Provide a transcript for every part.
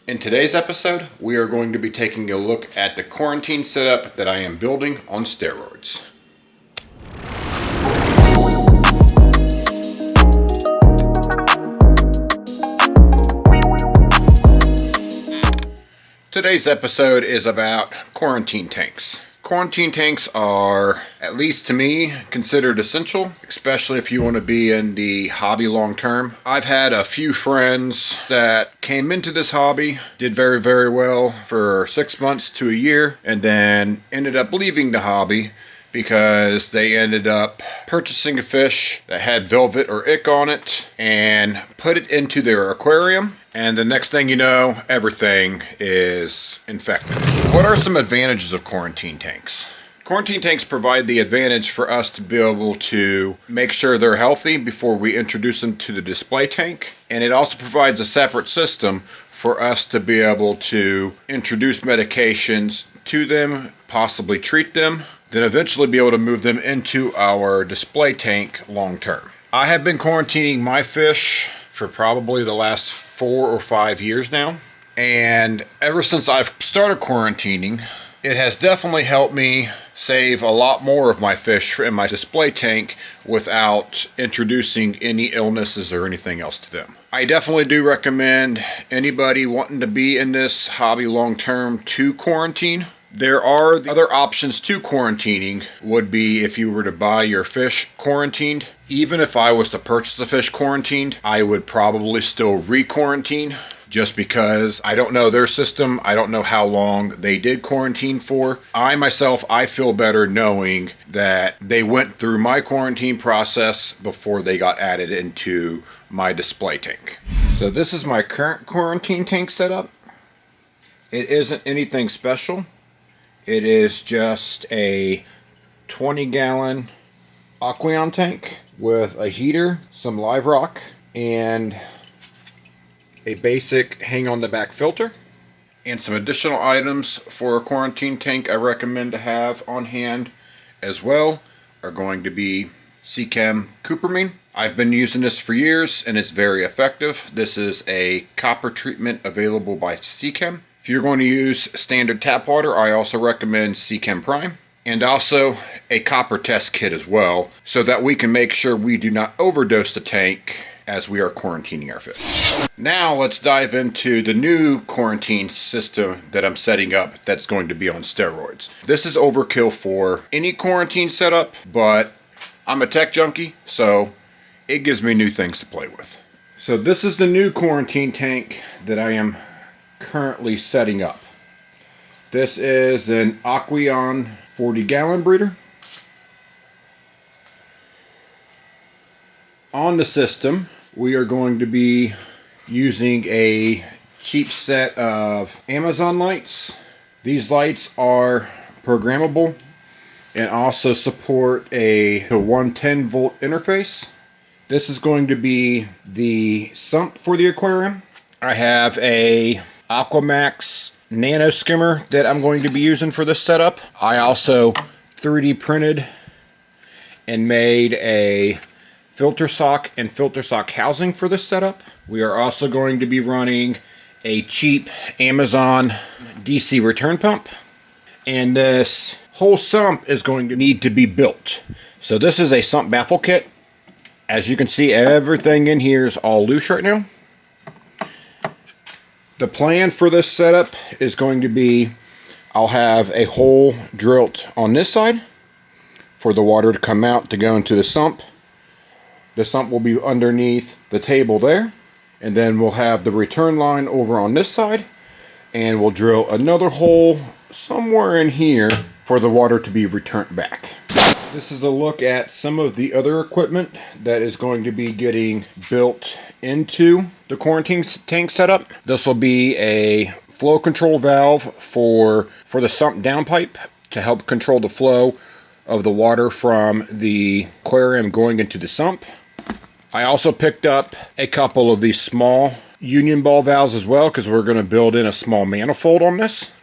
In today's episode, we are going to be taking a look at the quarantine setup that I am building on steroids. Today's episode is about quarantine tanks. Quarantine tanks are, at least to me, considered essential, especially if you want to be in the hobby long term. I've had a few friends that came into this hobby, did very, very well for 6 months to a year, and then ended up leaving the hobby because they ended up purchasing a fish that had velvet or ick on it and put it into their aquarium. And the next thing you know, everything is infected. What are some advantages of quarantine tanks? Quarantine tanks provide the advantage for us to be able to make sure they're healthy before we introduce them to the display tank. And it also provides a separate system for us to be able to introduce medications to them, possibly treat them, then eventually be able to move them into our display tank long term. I have been quarantining my fish for probably the last 4 or 5 years now, and ever since I've started quarantining, it has definitely helped me save a lot more of my fish in my display tank without introducing any illnesses or anything else to them. I definitely do recommend anybody wanting to be in this hobby long term to quarantine. There are other options to quarantining, would be if you were to buy your fish quarantined. Even if I was to purchase a fish quarantined, I would probably still re-quarantine just because I don't know their system. I don't know how long they did quarantine for. I feel better knowing that they went through my quarantine process before they got added into my display tank. So this is my current quarantine tank setup. It isn't anything special. It is just a 20-gallon Aqueon tank with a heater, some live rock, and a basic hang-on-the-back filter. And some additional items for a quarantine tank I recommend to have on hand as well are going to be Seachem Cupramine. I've been using this for years and it's very effective. This is a copper treatment available by Seachem. If you're going to use standard tap water, I also recommend Seachem Prime. And also a copper test kit as well, so that we can make sure we do not overdose the tank as we are quarantining our fish. Now let's dive into the new quarantine system that I'm setting up that's going to be on steroids. This is overkill for any quarantine setup, but I'm a tech junkie, so it gives me new things to play with. So this is the new quarantine tank that I am currently setting up. This is an Aqueon 40-gallon breeder. On the system, we are going to be using a cheap set of Amazon lights. These lights are programmable and also support a 110 volt interface. This is going to be the sump for the aquarium. I have a Aquamax nano skimmer that I'm going to be using for this setup. I also 3D printed and made a filter sock and filter sock housing for this setup. We are also going to be running a cheap Amazon DC return pump. And this whole sump is going to need to be built. So this is a sump baffle kit. As you can see, everything in here is all loose right now. The plan for this setup is going to be, I'll have a hole drilled on this side for the water to come out to go into the sump. The sump will be underneath the table there. And then we'll have the return line over on this side. And we'll drill another hole somewhere in here for the water to be returned back. This is a look at some of the other equipment that is going to be getting built into the quarantine tank setup. This will be a flow control valve for the sump downpipe to help control the flow of the water from the aquarium going into the sump. I also picked up a couple of these small union ball valves as well, because we're going to build in a small manifold on this.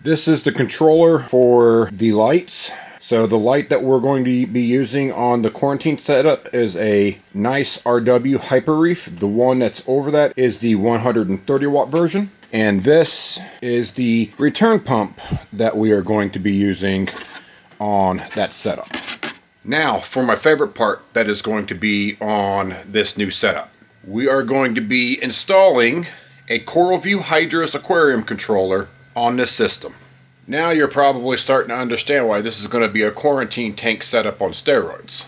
This is the controller for the lights. So the light that we're going to be using on the quarantine setup is a nice RW Hyper Reef. The one that's over that is the 130 watt version. And this is the return pump that we are going to be using on that setup. Now for my favorite part that is going to be on this new setup. We are going to be installing a Coral View Hydros aquarium controller on this system. Now you're probably starting to understand why this is going to be a quarantine tank setup on steroids.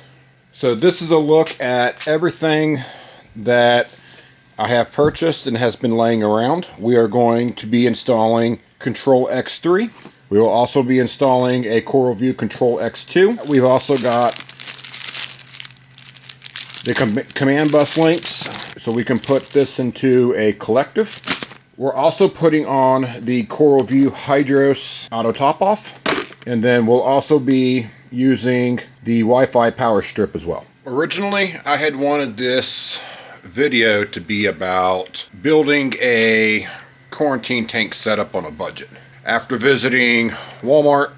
So this is a look at everything that I have purchased and has been laying around. We are going to be installing Control X3. We will also be installing a Coral View Control X2. We've also got the command bus links so we can put this into a collective. We're also putting on the Coral View Hydros auto top off, and then we'll also be using the Wi-Fi power strip as well. Originally I had wanted this video to be about building a quarantine tank setup on a budget. After visiting Walmart,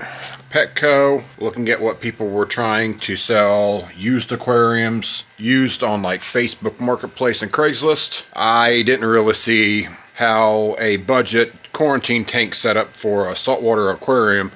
Petco, looking at what people were trying to sell used aquariums, used on like Facebook Marketplace and Craigslist, I didn't really see how a budget quarantine tank setup for a saltwater aquarium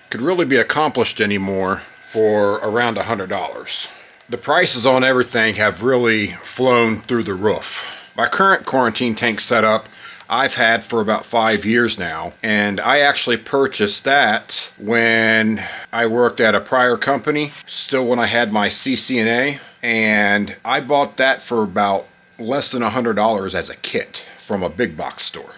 could really be accomplished anymore for around $100. The prices on everything have really flown through the roof. My current quarantine tank setup I've had for about 5 years now, and I actually purchased that when I worked at a prior company, still when I had my CCNA, and I bought that for about less than $100 as a kit from a big box store.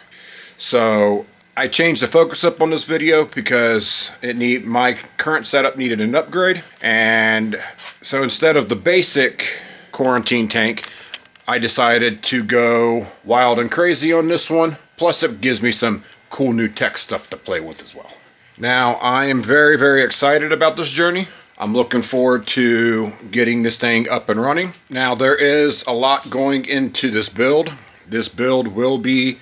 So I changed the focus up on this video because my current setup needed an upgrade, and so instead of the basic quarantine tank, I decided to go wild and crazy on this one. Plus it gives me some cool new tech stuff to play with as well. Now I am very, very excited about this journey. I'm looking forward to getting this thing up and running. Now there is a lot going into this build. This build will be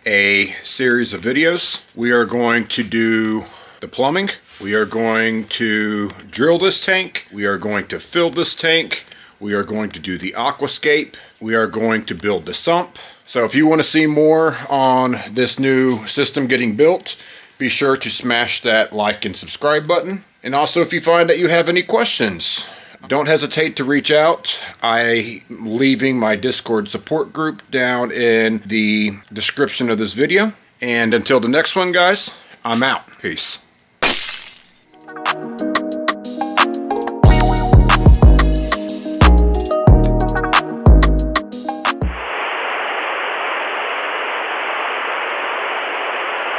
a series of videos. We are going to do the plumbing. We are going to drill this tank. We are going to fill this tank. We are going to do the aquascape. We are going to build the sump. So if you want to see more on this new system getting built, be sure to smash that like and subscribe button. And also if you find that you have any questions, don't hesitate to reach out. I'm leaving my Discord support group down in the description of this video. And until the next one, guys, I'm out. Peace.